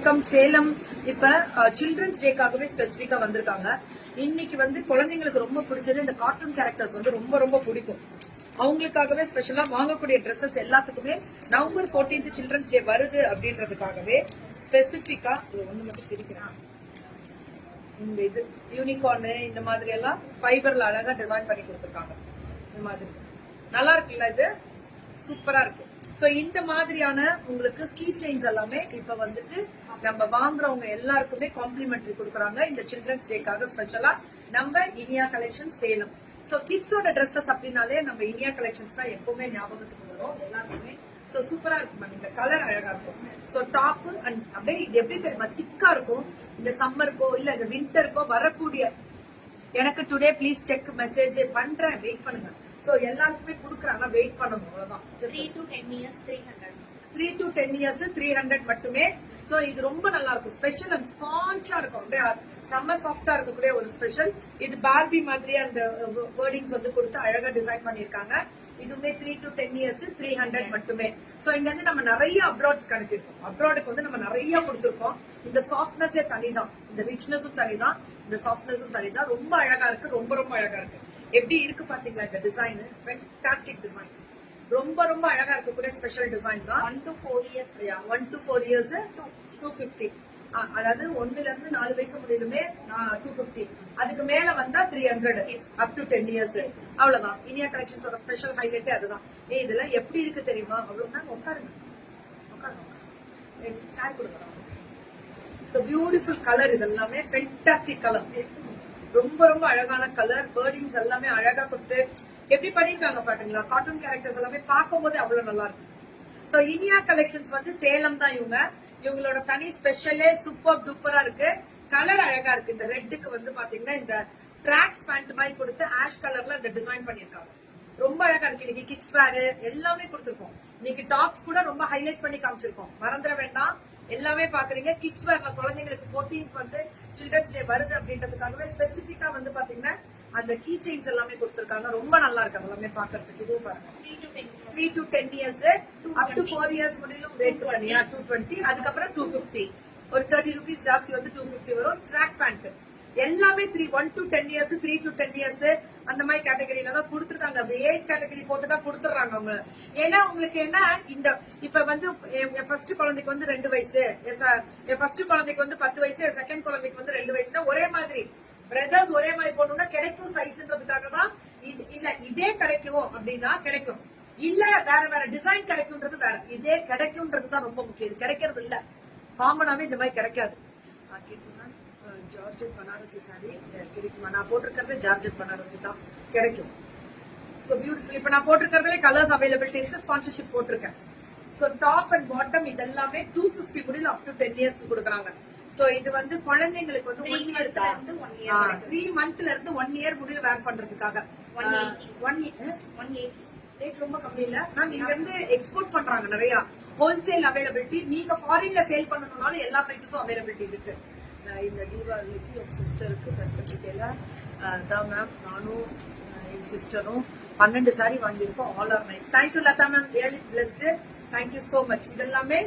Welcome Salem. இப்ப children's டேக்காகவே ஸ்பெசிபிக்கா வந்திருக்காங்க. இன்னைக்கு வந்து குழந்தைங்களுக்கு ரொம்ப பிடிச்சது இந்த கார்ட்டூன் கேரக்டர்ஸ் வந்து ரொம்ப ரொம்ப பிடிக்கும். அவங்களுக்காகவே ஸ்பெஷலா வாங்கக்கூடிய ட்ரெஸ்ஸஸ் எல்லாத்துக்குமே நவம்பர் 14 சில்ட்ரன்ஸ் டே வருது அப்படின்றதுக்காகவே ஸ்பெசிபிக்கா ஒண்ணு மட்டும் பிரிக்கிறேன். இந்த இது யூனிகார்ன் இந்த மாதிரி எல்லாம் ஃபைபர்ல அழகா டிசைன் பண்ணி கொடுத்துருக்காங்க. இந்த மாதிரி நல்லா இருக்குல்ல, இது சூப்பரா இருக்கு. சோ இந்த மாதிரியான உங்களுக்கு கீ செயின்ஸ் எல்லாமே இப்ப வந்துட்டு நம்ம வாங்குறவங்க எல்லாருக்குமே காம்ப்ளிமெண்டரி கொடுக்குறாங்க இந்த சில்ட்ரன்ஸ் டேக்காக ஸ்பெஷலா நம்ம இனியா கலெக்ஷன் சேலம். சோ கிட்ஸோட ட்ரெஸ்ஸஸ் அப்படின்னாலே நம்ம இனியா கலெக்ஷன்ஸ் தான் எப்பவுமே ஞாபகத்துக்கு வரும் எல்லாருக்குமே. சோ சூப்பரா இருக்கும் மேம், இந்த கலர் அழகா இருக்கும். சோ டாப் அண்ட் அப்படியே இது எப்படி தெரியுமா திக்கா இருக்கும். இந்த சம்மருக்கோ இல்ல இந்த விண்டருக்கோ வரக்கூடிய எனக்கு டுடே ப்ளீஸ் செக் மெசேஜ் பண்றேன், வெயிட் பண்ணுங்க. சோ எல்லாருக்குமே குடுக்குறாங்க, வெயிட் பண்ணணும், அவ்வளவுதான். 3 to 10 years 300. 3 to 10 years 300 மட்டுமே. சோ இது ரொம்ப நல்லா இருக்கும், ஸ்பெஷல் அண்ட் ஸ்பான்ச்சா இருக்கும், அப்படியே செம்ம சாஃப்டா இருக்கக்கூடிய ஒரு ஸ்பெஷல். இது பார்பி மாதிரி அந்த வேர்டிங்ஸ் வந்து கொடுத்து அழகா டிசைன் பண்ணிருக்காங்க. இதுவுமே 3 to 10 years 300 மட்டுமே. சோ இங்க வந்து நம்ம நிறைய அப்ராட்ஸ் கணக்கிருக்கோம். அப்ராடுக்கு வந்து நம்ம நிறைய கொடுத்திருக்கோம். இந்த சாஃப்ட்னஸே தனிதான், இந்த ரிச்னஸும் தனிதான், இந்த சாஃப்ட்னஸும் தனிதான். ரொம்ப அழகா இருக்கு, ரொம்ப ரொம்ப அழகா இருக்கு. எப்படி இருக்கு பாத்தீங்களா இந்த டிசைன்? ஃபேன்டாஸ்டிக் டிசைன், ரொம்ப ரொம்ப அழகா இருக்கக்கூடிய ஸ்பெஷல் டிசைன் தான். 1 to 4 years. 1 to 4 years 250. அதாவது 1ல இருந்து 4 வயசு முடியுமே 250. அதுக்கு மேல வந்தா 300 அப் டு 10 இயர்ஸ். அவ்வளவுதான் இனியா கலெக்ஷன்ஸோட ஸ்பெஷல் ஹைலைட்டே அதுதான். இதெல்லாம் எப்படி இருக்கு தெரியுமா? அவ்வளவு உட்காருங்க, உட்காருங்க, சார் கொடுக்குறோம். சோ பியூட்டிஃபுல் கலர், இதெல்லாமே ஃபேன்டாஸ்டிக் கலர், ரொம்ப ரொம்ப அழகான கலர். பேர்டிங்ஸ் எல்லாமே அழகா கொடுத்து எப்படி பண்ணிருக்காங்க பாத்தீங்களா? கார்ட்டூன் கேரக்டர்ஸ் எல்லாமே பார்க்கும் போது அவ்வளவு நல்லா இருக்கு. சோ இனியா கலெக்ஷன்ஸ் வந்து சேலம் தான் இவங்களோட தனி ஸ்பெஷலே சூப்பர் டூப்பரா இருக்கு. கலர் அழகா இருக்கு. இந்த ரெட்டுக்கு வந்து பாத்தீங்கன்னா இந்த ட்ராக்ஸ் பேண்ட் மாதிரி கொடுத்து ஆஷ் கலர்ல இந்த டிசைன் பண்ணிருக்காங்க, ரொம்ப அழகா இருக்கு. இன்னைக்கு கிட்ஸ் வேர் எல்லாமே கொடுத்திருக்கோம். இன்னைக்கு டாப்ஸ் கூட ரொம்ப ஹைலைட் பண்ணி காமிச்சிருக்கோம், மறந்துட வேண்டாம். எல்லாமே பாக்குறீங்க. கிட்ஸ் வேர்ல குழந்தைங்களுக்கு 14th வந்து சில்ட்ரன்ஸ் டே வருது அப்படின்றதுக்காகவே ஸ்பெசிபிக்கா வந்து பாத்தீங்கன்னா அந்த கீ செயின்ஸ் எல்லாமே கொடுத்திருக்காங்க, ரொம்ப நல்லா இருக்கு எல்லாமே பாக்குறதுக்கு. இதுவும் பாருங்க 3 to 10 years up to 4 years முடியலும் rate பண்ணியா 220. அதுக்கப்புறம் 250, ஒரு 30 rupees ஜாஸ்தி வந்து 250 வரும். ட்ராக் பேண்ட் எல்லாமே 1 to 10 years 3 to 10 years அந்த மாதிரி கேட்டகரியில தான் கொடுத்துருக்காங்க. ஏஜ் கேட்டகரி போட்டுதான் கொடுத்துறாங்க அவங்க. ஏன்னா உங்களுக்கு என்ன, இந்த இப்ப வந்து என் ஃபர்ஸ்ட் குழந்தைக்கு வந்து 2 வயசு, என் ஃபர்ஸ்ட் குழந்தைக்கு வந்து 10 வயசு, செகண்ட் குழந்தைக்கு வந்து 2 வயசுனா ஒரே மாதிரி பிரதர்ஸ் ஒரே மாதிரி போடணும்னா கிடைக்கும் சைஸ்ன்றதுக்காக தான். இல்ல இதே கிடைக்கும் அப்படின்னா கிடைக்கும், இல்ல வேற வேற டிசைன் கிடைக்கும்ன்றது வேற. இதே கிடைக்கும்ன்றது தான் ரொம்ப முக்கியம். இது கிடைக்கிறது இல்ல, காமனாவே இந்த மாதிரி கிடைக்காது. ஜார்ஜெட் பனாரசி சாரி கிடைக்குமா? நான் போட்டிருக்கிறது ஜார்ஜெட் பனாரசி தான் கிடைக்கும். So beautiful. இப்ப நான் போட்டிருக்கிறதுல கலர்ஸ் அவைலபிலிட்டி இருக்கு, ஸ்பான்சர்ஷிப் போட்டிருக்கேன். சோ டாப் அண்ட் பாட்டம் இதெல்லாமே 250 முடியல அப் டு 10 இயர்ஸ்க்கு கொடுக்குறாங்க. சோ இது வந்து குழந்தைங்களுக்கு வந்து 1 இயர் 3 மந்த்ல இருந்து 1 இயர் முடியல வேர் பண்றதுக்காக 180 ரேட் ரொம்ப கம்மி இல்ல மேம். இங்க இருந்து எக்ஸ்போர்ட் பண்றாங்க நிறைய, ஹோல்சேல் அவைலபிலிட்டி. நீங்க ஃபாரின்ல சேல் பண்ணணும்னாலும் எல்லா சைஸஸும் அவைலபிலிட்டி இருக்கு. இந்த தீபாவளிக்கு என் சிஸ்டருக்கு சர்டிபிகேட்ல தான் மேம், நானும் என் சிஸ்டரும் 12 சாரி வாங்கியிருக்கோம். All are nice. Thank you Latha ma'am, really blessed, thank you so much. இதெல்லாமே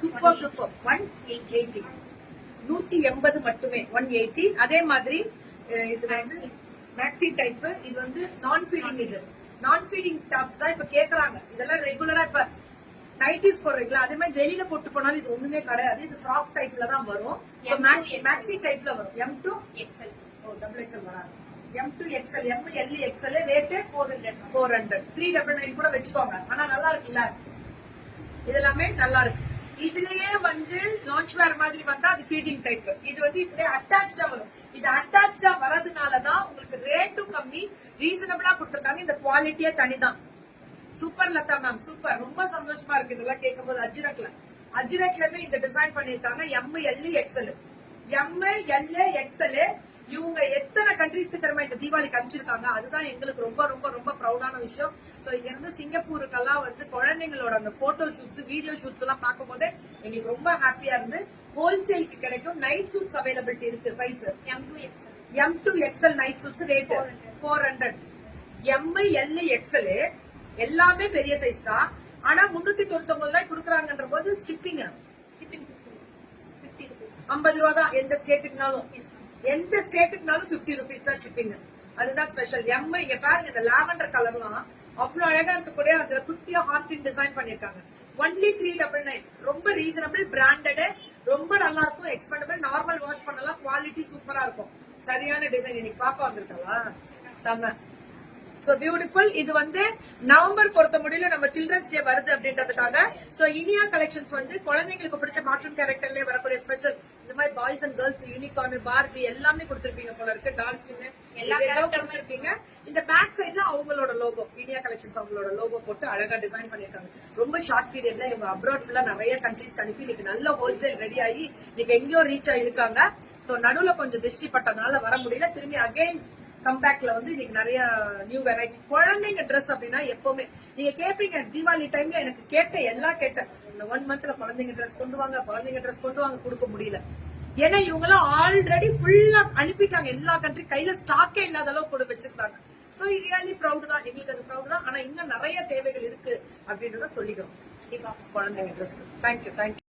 சூப்பர் டூப்பர். 180 180 மட்டுமே 180. அதே மாதிரி இது வந்து மேக்ஸி டைப். இது வந்து நான் ஃபீடிங். இது நான் ஃபீடிங் டாப்ஸ் தான் இப்ப கேக்குறாங்க. இதெல்லாம் ரெகுலரா இப்ப நைட்டிஸ் போடுறீங்களா, அதே மாதிரி வெளியில போட்டு போனாலும் இது ஒண்ணுமே கிடையாது. இது ஃப்ராக் டைப்ல தான் வரும். மேக்ஸி டைப்ல வரும். M to XL, double XL வராது. M to XL, M L XL rate 400 399 கூட வச்சுக்கோங்க. ஆனா நல்லா இருக்குல்ல, இதெல்லாமே நல்லா இருக்கு. இதுலயே வந்து லான்ச் வேர் மாதிரி வந்தா அது ஃபீடிங் டைப். இது வந்து இப்படியே அட்டாச்சா வரும். இது அட்டாச்சா வரதுனாலதான் உங்களுக்கு ரேட்டும் கம்மி, ரீசனபிளா கொடுத்துருக்காங்க. இந்த குவாலிட்டியே தனிதான். சூப்பர் லதா மேம், சூப்பர், ரொம்ப சந்தோஷமா இருக்கு இதெல்லாம் கேட்கும் போது. அஜ்ரக்லயுமே இந்த டிசைன் பண்ணிருக்காங்க. M L XL, M L XL. இவங்க எத்தனை கண்ட்ரீஸ்க்கு தெரியுமா இந்த தீபாவளிக்கு அனுப்பிச்சிருக்காங்க. அதுதான் எங்களுக்கு ரொம்ப ரொம்ப ரொம்ப ப்ரௌடான விஷயம். சோ இங்க இருந்து சிங்கப்பூருக்கெல்லாம் வந்து குழந்தைங்களோட அந்த போட்டோ ஷூட்ஸ், வீடியோ ஷூட்ஸ் எல்லாம் பார்க்கும் போது எங்களுக்கு ரொம்ப ஹாப்பியா இருந்து. ஹோல்சேலுக்கு கிடைக்கும். நைட் ஷூட்ஸ் அவைலபிலிட்டி இருக்கு. Size M to XL night shoots rate 400. M L XL எல்லாமே பெரிய சைஸ் தான். ஆனா 399 ரூபாய் கொடுக்குறாங்கன்ற போது ஷிப்பிங் 50 50 ரூபா தான் எந்த ஸ்டேட்டுக்குனாலும். எந்த ஸ்டேட்டுக்குனாலும் 50 ருபீஸ் தான் ஷிப்பிங். அதுதான் ஸ்பெஷல். எம் இங்க பாருங்க, இந்த லாவெண்டர் கலர்லாம் அவ்வளவு அழகா இருக்கக்கூடிய அதுல குட்டியா ஹார்டின் டிசைன் பண்ணிருக்காங்க. ஒன்லி 399. ரொம்ப ரீசனபிள், பிராண்டட், ரொம்ப நல்லா இருக்கும், எக்ஸ்பெண்டபிள், நார்மல் வாஷ் பண்ணலாம், குவாலிட்டி சூப்பரா இருக்கும். சரியான டிசைன். இன்னைக்கு பாப்பா வந்திருக்காளா? செம்ம. So beautiful. இது வந்து நவம்பர் பொறுத்த முடியல நம்ம சில்ட்ரன்ஸ் டே வருது அப்படின்றதுக்காக சோ இனியா கலெக்ஷன்ஸ் வந்து குழந்தைங்களுக்கு பிடிச்ச கார்ட்டூன் கேரக்டர்லயே வரக்கூடிய ஸ்பெஷல் இந்த மாதிரி boys and girls unicorn, Barbie எல்லாமே கொடுத்திருப்பீங்க போல இருக்கு. டால்ஸ்ன்னு எல்லாம் கொடுத்திருப்பீங்க. இந்த பேக் சைட்ல அவங்களோட லோகோ, இனியா கலெக்ஷன்ஸ் அவங்களோட லோகோ போட்டு அழகா டிசைன் பண்ணிருக்காங்க. ரொம்ப ஷார்ட் பீரியட்ல இவங்க அப்ராட் ஃபுல்லா நிறைய கண்ட்ரீஸ் அனுப்பி இன்னைக்கு நல்ல ஹோல்சேல் ரெடி ஆகி இன்னைக்கு எங்கேயோ ரீச் ஆயிருக்காங்க. சோ நடுவுல கொஞ்சம் திருஷ்டி பட்டனால வர முடியல. திரும்பி அகைன் கம்பேக்ல வந்து இன்னைக்கு நிறைய நியூ வெரைட்டி குழந்தைங்க ட்ரெஸ் அப்படின்னா எப்பவுமே நீங்க கேட்பீங்க. தீபாவளி டைம்ல எனக்கு கேட்டேன் இந்த 1 மந்த்ல குழந்தைங்க ட்ரெஸ் கொண்டு வாங்க கொடுக்க முடியல. ஏன்னா இவங்க எல்லாம் ஆல்ரெடி ஃபுல்லா அனுப்பிட்டாங்க. எல்லா கண்ட்ரி கையில ஸ்டாக்கே இல்லாத அளவுக்கு கொண்டு வச்சிருக்காங்க. சோ ரியலி ப்ரௌட் தான், எங்களுக்கு அது ப்ரௌட் தான். ஆனா இன்னும் நிறைய தேவைகள் இருக்கு அப்படின்றத சொல்லிக்கிறோம். குழந்தைங்க ட்ரெஸ். தேங்க்யூ.